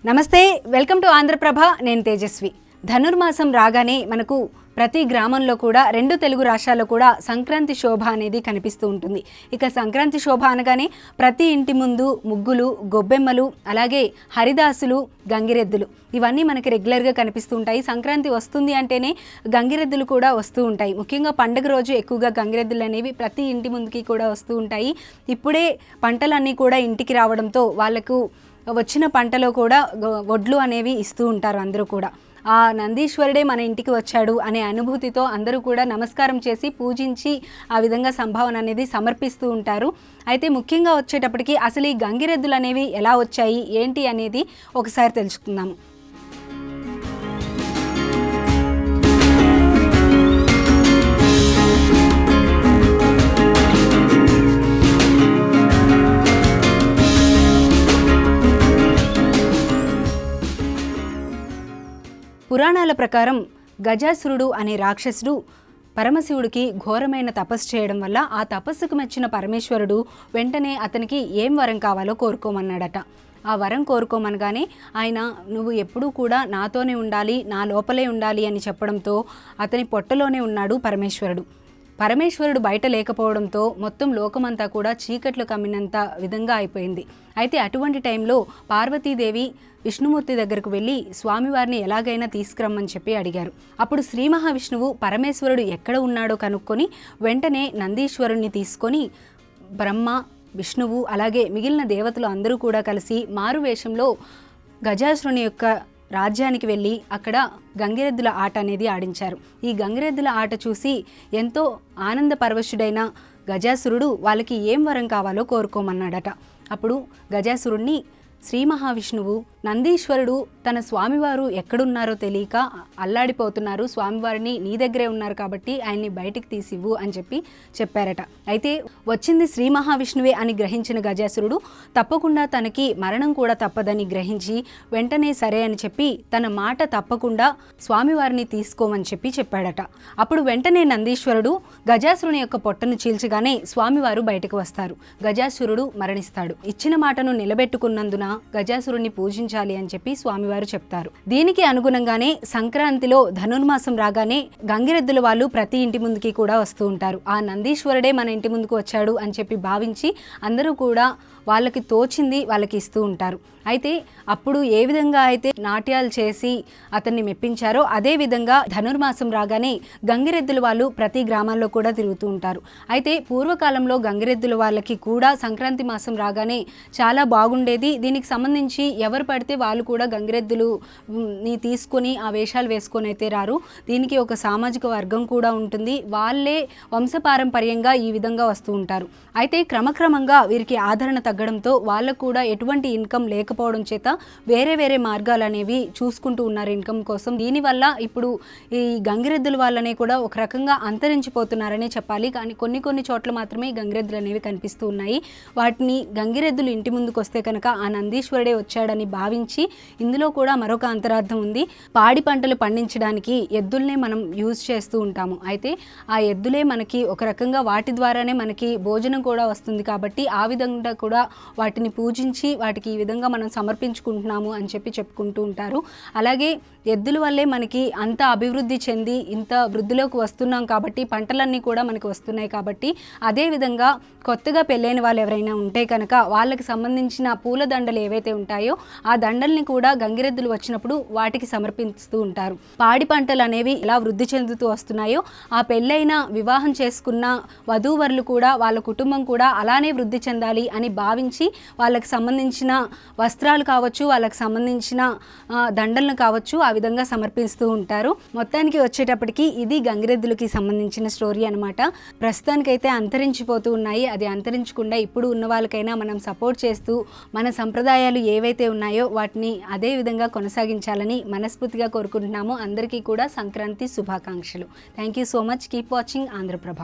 నమస్తే, welcome to Andhraprabha. నేను తేజస్వి. ధనుర్మాసం రాగానే మనకు ప్రతి గ్రామంలో కూడా 2 తెలుగు రాష్ట్రాల్లో కూడా సంక్రాంతి శోభ అనేది కనిపిస్తూ ఉంటుంది. ఇక సంక్రాంతి శోభ అనగానే ప్రతి ఇంటి ముందు ముగ్గులు, గొబ్బెమ్మలు, అలాగే హరిదాసులు, గంగిరెద్దులు ఇవన్నీ మనకి రెగ్యులర్గా కనిపిస్తూ ఉంటాయి. సంక్రాంతి వస్తుంది అంటేనే గంగిరెద్దులు కూడా వస్తూ ఉంటాయి. ముఖ్యంగా పండుగ రోజు ఎక్కువగా గంగిరెద్దులు అనేవి ప్రతి ఇంటి ముందుకి కూడా వస్తూ ఉంటాయి. ఇప్పుడే పంటలన్నీ కూడా ఇంటికి రావడంతో వాళ్ళకు వచ్చిన పంటలో కూడా వడ్లు అనేవి ఇస్తూ ఉంటారు అందరూ కూడా. ఆ నందీశ్వరుడే మన ఇంటికి వచ్చాడు అనే అనుభూతితో అందరూ కూడా నమస్కారం చేసి పూజించి ఆ విధంగా సంభావన అనేది సమర్పిస్తూ ఉంటారు. అయితే ముఖ్యంగా వచ్చేటప్పటికి అసలు ఈ గంగిరెద్దులు అనేవి ఎలా వచ్చాయి ఏంటి అనేది ఒకసారి తెలుసుకుందాము. పురాణాల ప్రకారం గజాసురుడు అనే రాక్షసుడు పరమశివుడికి ఘోరమైన తపస్సు చేయడం వల్ల ఆ తపస్సుకు మెచ్చిన పరమేశ్వరుడు వెంటనే అతనికి ఏం వరం కావాలో కోరుకోమన్నాడట. ఆ వరం కోరుకోమనగానే ఆయన నువ్వు ఎప్పుడూ కూడా నాతోనే ఉండాలి, నా లోపలే ఉండాలి అని చెప్పడంతో అతని పొట్టలోనే ఉన్నాడు పరమేశ్వరుడు బయట లేకపోవడంతో మొత్తం లోకమంతా కూడా చీకట్లు కమ్మినంత విధంగా అయిపోయింది. అయితే అటువంటి టైంలో పార్వతీదేవి విష్ణుమూర్తి దగ్గరకు వెళ్ళి స్వామివారిని ఎలాగైనా తీసుకురమ్మని చెప్పి అడిగారు. అప్పుడు శ్రీ మహావిష్ణువు పరమేశ్వరుడు ఎక్కడ ఉన్నాడో కనుక్కొని వెంటనే నందీశ్వరుణ్ణి తీసుకొని బ్రహ్మ, విష్ణువు అలాగే మిగిలిన దేవతలు అందరూ కూడా కలిసి మారు వేషంలో గజాసురుని యొక్క రాజ్యానికి వెళ్ళి అక్కడ గంగిరెద్దుల ఆట అనేది ఆడించారు. ఈ గంగిరెద్దుల ఆట చూసి ఎంతో ఆనంద పరవశుడైన గజాసురుడు వాళ్ళకి ఏం వరం కావాలో కోరుకోమన్నాడట. అప్పుడు గజాసురుణ్ణి శ్రీ మహావిష్ణువు నందీశ్వరుడు తన స్వామివారు ఎక్కడున్నారో తెలియక అల్లాడిపోతున్నారు, స్వామివారిని నీ దగ్గరే ఉన్నారు కాబట్టి ఆయన్ని బయటికి తీసివ్వు అని చెప్పారట. అయితే వచ్చింది శ్రీ మహావిష్ణువే అని గ్రహించిన గజాసురుడు తప్పకుండా తనకి మరణం కూడా తప్పదని గ్రహించి వెంటనే సరే అని చెప్పి తన మాట తప్పకుండా స్వామివారిని తీసుకోమని చెప్పాడట. అప్పుడు వెంటనే నందీశ్వరుడు గజాసురుని యొక్క పొట్టను చీల్చగానే స్వామివారు బయటకు వస్తారు. గజాసురుడు మరణిస్తాడు. ఇచ్చిన మాటను నిలబెట్టుకున్నందున గజాసురుణ్ణి పూజించాలి అని చెప్పి స్వామివారు చెప్తారు. దీనికి అనుగుణంగానే సంక్రాంతిలో ధనుర్మాసం రాగానే గంగిరెద్దుల వాళ్ళు ప్రతి ఇంటి ముందుకి కూడా వస్తూ ఉంటారు. ఆ నందీశ్వరుడే మన ఇంటి ముందుకు వచ్చాడు అని చెప్పి భావించి అందరూ కూడా వాళ్ళకి తోచింది వాళ్ళకి ఇస్తూ ఉంటారు. అయితే అప్పుడు ఏ విధంగా అయితే నాట్యాలు చేసి అతన్ని మెప్పించారో అదే విధంగా ధనుర్మాసం రాగానే గంగిరెద్దుల వాళ్ళు ప్రతి గ్రామాల్లో కూడా తిరుగుతూ ఉంటారు. అయితే పూర్వకాలంలో గంగిరెద్దుల వాళ్ళకి కూడా సంక్రాంతి మాసం రాగానే చాలా బాగుండేది. దీనికి సంబంధించి ఎవరు పడితే వాళ్ళు కూడా గంగిరెద్దులుని తీసుకొని ఆ వేషాలు వేసుకొని అయితే రారు. దీనికి ఒక సామాజిక వర్గం కూడా ఉంటుంది. వాళ్ళే వంశపారంపర్యంగా ఈ విధంగా వస్తూ ఉంటారు. అయితే క్రమక్రమంగా వీరికి ఆదరణ తగ్గడంతో వాళ్ళకు కూడా ఎటువంటి ఇన్కమ్ లేకపోవడం చేత వేరే మార్గాలు అనేవి చూసుకుంటూ ఉన్నారు ఇన్కమ్ కోసం. దీనివల్ల ఇప్పుడు ఈ గంగిరెద్దుల వాళ్ళనే కూడా ఒక రకంగా అంతరించిపోతున్నారనే చెప్పాలి. కానీ కొన్ని చోట్ల మాత్రమే గంగిరెద్దులు అనేవి కనిపిస్తూ ఉన్నాయి. వాటిని గంగిరెద్దులు ఇంటి ముందుకు వస్తే కనుక ఆ నందీశ్వరుడే వచ్చాడని భావించి ఇందులో కూడా మరొక అంతరార్థం ఉంది. పాడి పంటలు పండించడానికి ఎద్దుల్నే మనం యూజ్ చేస్తూ ఉంటాము. అయితే ఆ ఎద్దులే మనకి ఒక రకంగా వాటి ద్వారానే మనకి భోజనం కూడా వస్తుంది కాబట్టి ఆ విధంగా కూడా వాటిని పూజించి వాటికి ఈ విధంగా మనం సమర్పించుకుంటున్నాము అని చెప్పుకుంటూ ఉంటారు. అలాగే ఎద్దుల వల్లే మనకి అంత అభివృద్ధి చెంది ఇంత వృద్ధిలోకి వస్తున్నాం కాబట్టి పంటలన్నీ కూడా మనకి వస్తున్నాయి కాబట్టి అదేవిధంగా కొత్తగా పెళ్ళైన వాళ్ళు ఎవరైనా ఉంటే కనుక వాళ్ళకి సంబంధించిన పూల దండలు ఏవైతే ఉంటాయో ఆ దండల్ని కూడా గంగిరెద్దులు వచ్చినప్పుడు వాటికి సమర్పిస్తూ ఉంటారు. పాడి పంటలు అనేవి ఎలా వృద్ధి చెందుతూ వస్తున్నాయో ఆ పెళ్ళైన వివాహం చేసుకున్న వధూవరులు కూడా వాళ్ళ కుటుంబం కూడా అలానే వృద్ధి చెందాలి అని భావించి వాళ్ళకి సంబంధించిన వస్త్రాలు కావచ్చు, వాళ్ళకి సంబంధించిన దండలను కావచ్చు ఆ విధంగా సమర్పిస్తూ ఉంటారు. మొత్తానికి వచ్చేటప్పటికి ఇది గంగిరెద్దులకి సంబంధించిన స్టోరీ అనమాట. ప్రస్తుతానికైతే అంతరించిపోతూ ఉన్నాయి. అది అంతరించకుండా ఇప్పుడు ఉన్న వాళ్ళకైనా మనం సపోర్ట్ చేస్తూ మన సంప్రదాయాలు ఏవైతే ఉన్నాయో వాటిని అదే విధంగా కొనసాగించాలని మనస్ఫూర్తిగా కోరుకుంటున్నాము. అందరికీ కూడా సంక్రాంతి శుభాకాంక్షలు. Thank you so much. Keep watching Andhraprabha.